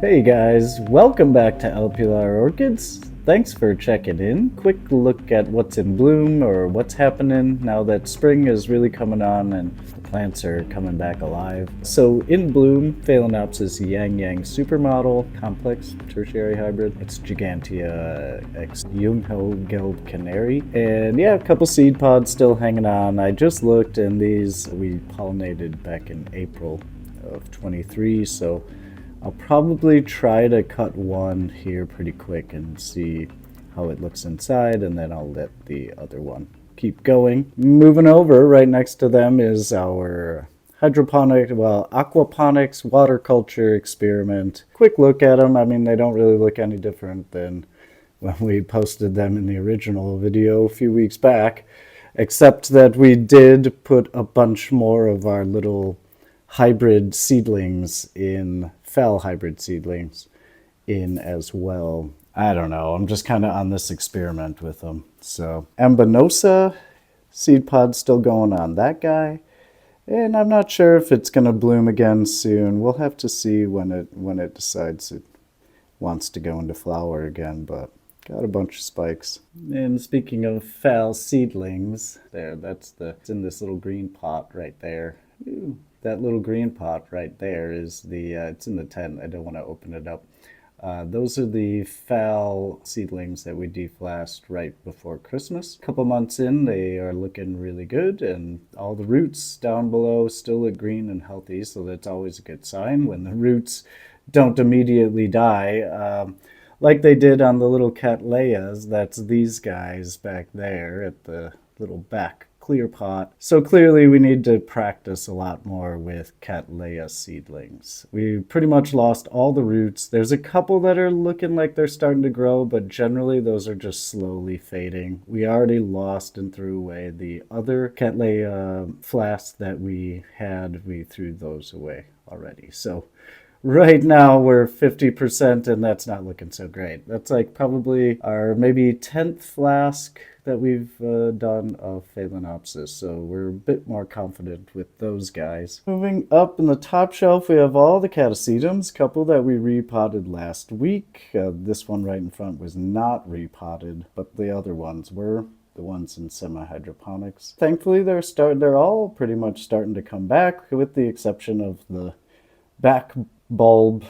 Hey guys, welcome back to LPLR Orchids. Thanks for checking in. Quick look at what's in bloom or what's happening now that spring is really coming on and the plants are coming back alive. So in bloom, Phalaenopsis Yang Yang Supermodel Complex Tertiary Hybrid. It's Gigantea X Junghel Canary. And yeah, a couple seed pods still hanging on. I just looked and these we pollinated back in April of 23, so I'll probably try to cut one here pretty quick and see how it looks inside, and then I'll let the other one keep going. Moving over, right next to them is our aquaponics water culture experiment. Quick look at them. I mean, they don't really look any different than when we posted them in the original video a few weeks back, except that we did put a bunch more of our little hybrid seedlings in, fel hybrid seedlings in as well. I don't know, I'm just kind of on this experiment with them. So Ambinosa seed pod still going on that guy, and I'm not sure if it's going to bloom again soon. We'll have to see when it decides it wants to go into flower again, but got a bunch of spikes. And speaking of fel seedlings, it's in this little green pot right there. Ooh. That little green pot right there is it's in the tent. I don't want to open it up. Those are the fel seedlings that we deflasked right before Christmas. A couple months in, they are looking really good, and all the roots down below still look green and healthy, so that's always a good sign when the roots don't immediately die. Like they did on the little Cattleyas, that's these guys back there at the little back clear pot. So clearly we need to practice a lot more with Cattleya seedlings. We pretty much lost all the roots. There's a couple that are looking like they're starting to grow, but generally those are just slowly fading. We already lost and threw away the other Cattleya flasks that we had. We threw those away already. So right now we're 50% and that's not looking so great. That's like probably our maybe 10th flask that we've done of Phalaenopsis, so we're a bit more confident with those guys. Moving up in the top shelf, we have all the Catasetums, a couple that we repotted last week. This one right in front was not repotted, but the other ones were. The ones in semi-hydroponics. Thankfully, they're all pretty much starting to come back, with the exception of the back bulb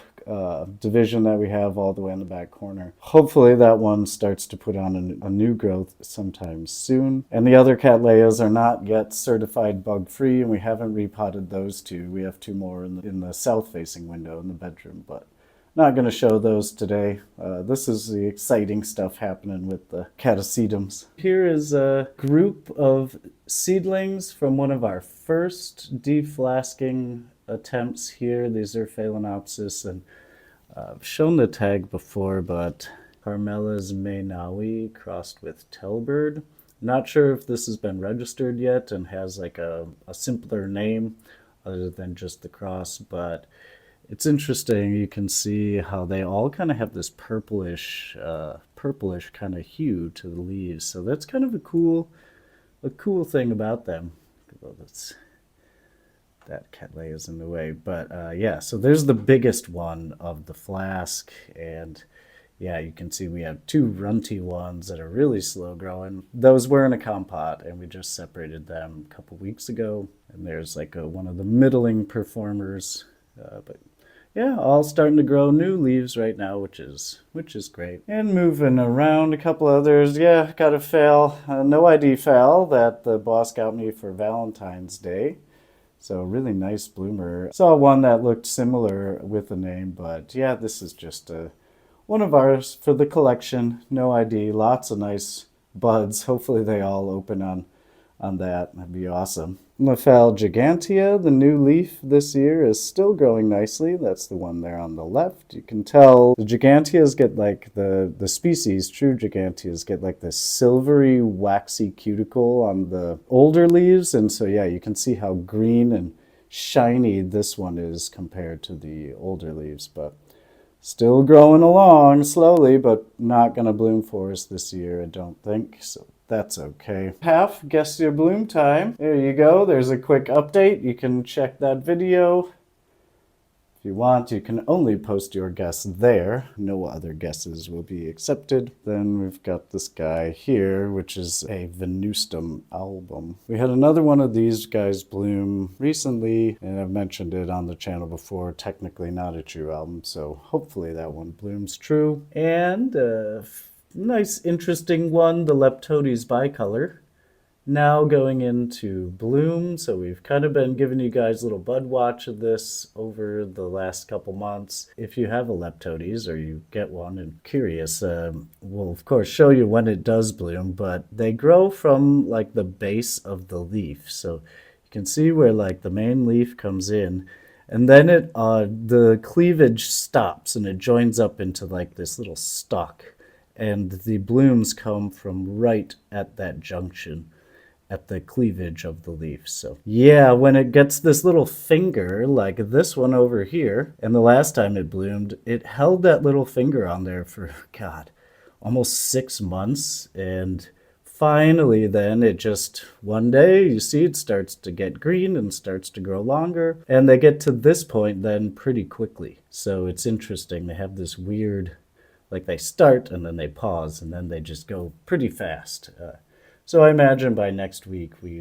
division that we have all the way in the back corner. Hopefully that one starts to put on a new growth sometime soon. And the other Cattleyas are not yet certified bug-free, and we haven't repotted those two. We have two more in the south-facing window in the bedroom, but not going to show those today. This is the exciting stuff happening with the Catasetums. Here is a group of seedlings from one of our first deflasking attempts here. These are Phalaenopsis, and I've shown the tag before, but Carmela's Maynawi crossed with Telbird. Not sure if this has been registered yet and has like a simpler name other than just the cross, but it's interesting. You can see how they all kind of have this purplish kind of hue to the leaves. So that's kind of a cool thing about them. Well, that Cattleya is in the way, but yeah, so there's the biggest one of the flask, and yeah, you can see we have two runty ones that are really slow growing. Those were in a compote, and we just separated them a couple weeks ago, and there's like one of the middling performers, but yeah, all starting to grow new leaves right now, which is great. And moving around, a couple others. Yeah, got a no ID fel that the boss got me for Valentine's Day. So really nice bloomer. Saw one that looked similar with the name, but yeah, this is just one of ours for the collection. No ID, lots of nice buds. Hopefully they all open on that. That'd be awesome. Fel Gigantea, the new leaf this year, is still growing nicely. That's the one there on the left. You can tell the Giganteas get like the species, true Giganteas, get like this silvery, waxy cuticle on the older leaves. And so, yeah, you can see how green and shiny this one is compared to the older leaves. But still growing along slowly, but not going to bloom for us this year, I don't think. So that's okay. Guess your bloom time. There you go. There's a quick update. You can check that video If you want, you can only post your guess there. No other guesses will be accepted. Then we've got this guy here, which is a Venustum album. We had another one of these guys bloom recently, and I've mentioned it on the channel before. Technically not a true album, so hopefully that one blooms true. And nice, interesting one, the Leptodes bicolor. Now going into bloom, so we've kind of been giving you guys a little bud watch of this over the last couple months. If you have a Leptodes or you get one and curious, we'll of course show you when it does bloom, but they grow from like the base of the leaf. So you can see where like the main leaf comes in, and then the cleavage stops and it joins up into like this little stalk, and the blooms come from right at that junction, at the cleavage of the leaf. So yeah, when it gets this little finger like this one over here, and the last time it bloomed, it held that little finger on there for, God, almost 6 months. And finally then it just, one day you see it starts to get green and starts to grow longer, and they get to this point then pretty quickly. So it's interesting, they have this weird, like they start and then they pause and then they just go pretty fast. So I imagine by next week we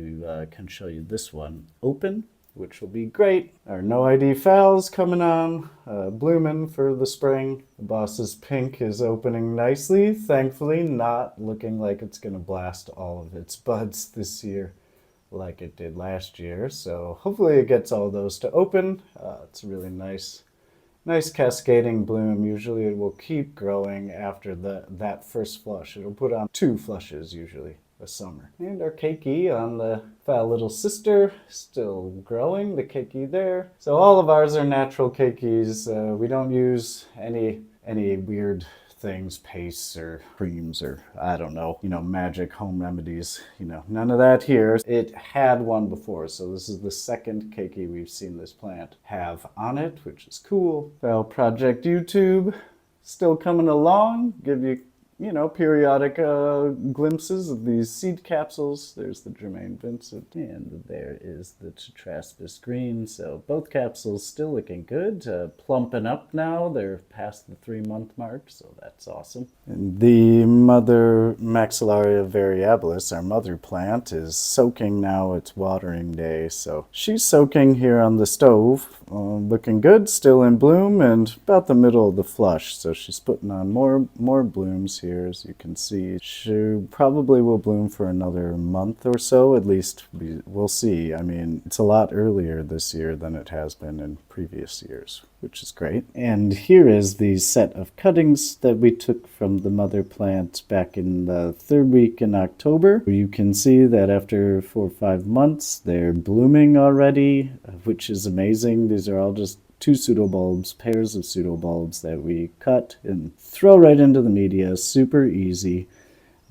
can show you this one open, which will be great. Our No ID Fowls coming on, blooming for the spring. The Boss's Pink is opening nicely, thankfully not looking like it's going to blast all of its buds this year like it did last year. So hopefully it gets all those to open. It's a really nice cascading bloom. Usually it will keep growing after that first flush. It'll put on 2 flushes usually a summer. And our keiki on the foul little sister, still growing, the keiki there. So all of ours are natural keikis. We don't use any weird things, pastes or creams or I don't know, magic home remedies, none of that here. It had one before, so this is the second keiki we've seen this plant have on it, which is cool. Foul Project YouTube still coming along, give you periodic glimpses of these seed capsules. There's the Jermaine Vincent, and there is the Tetraspis Green. So both capsules still looking good, plumping up now. They're past the 3-month mark, so that's awesome. And the mother Maxillaria variabilis, our mother plant, is soaking now. It's watering day, so she's soaking here on the stove, looking good, still in bloom, and about the middle of the flush. So she's putting on more blooms here. As you can see, she probably will bloom for another month or so, at least. We'll see. I mean, it's a lot earlier this year than it has been in previous years, which is great. And here is the set of cuttings that we took from the mother plant back in the 3rd week in October. You can see that after 4 or 5 months, they're blooming already, which is amazing. These are all just 2 pseudobulbs, pairs of pseudobulbs that we cut and throw right into the media. Super easy.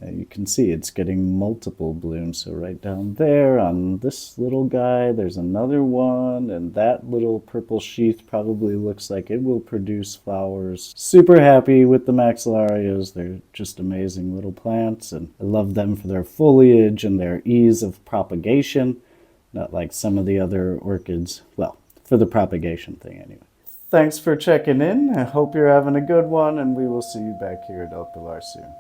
You can see it's getting multiple blooms. So right down there on this little guy, there's another one, and that little purple sheath probably looks like it will produce flowers. Super happy with the Maxillarias. They're just amazing little plants, and I love them for their foliage and their ease of propagation. Not like some of the other orchids. Well, for the propagation thing anyway. Thanks for checking in. I hope you're having a good one, and we will see you back here at El Pilar soon.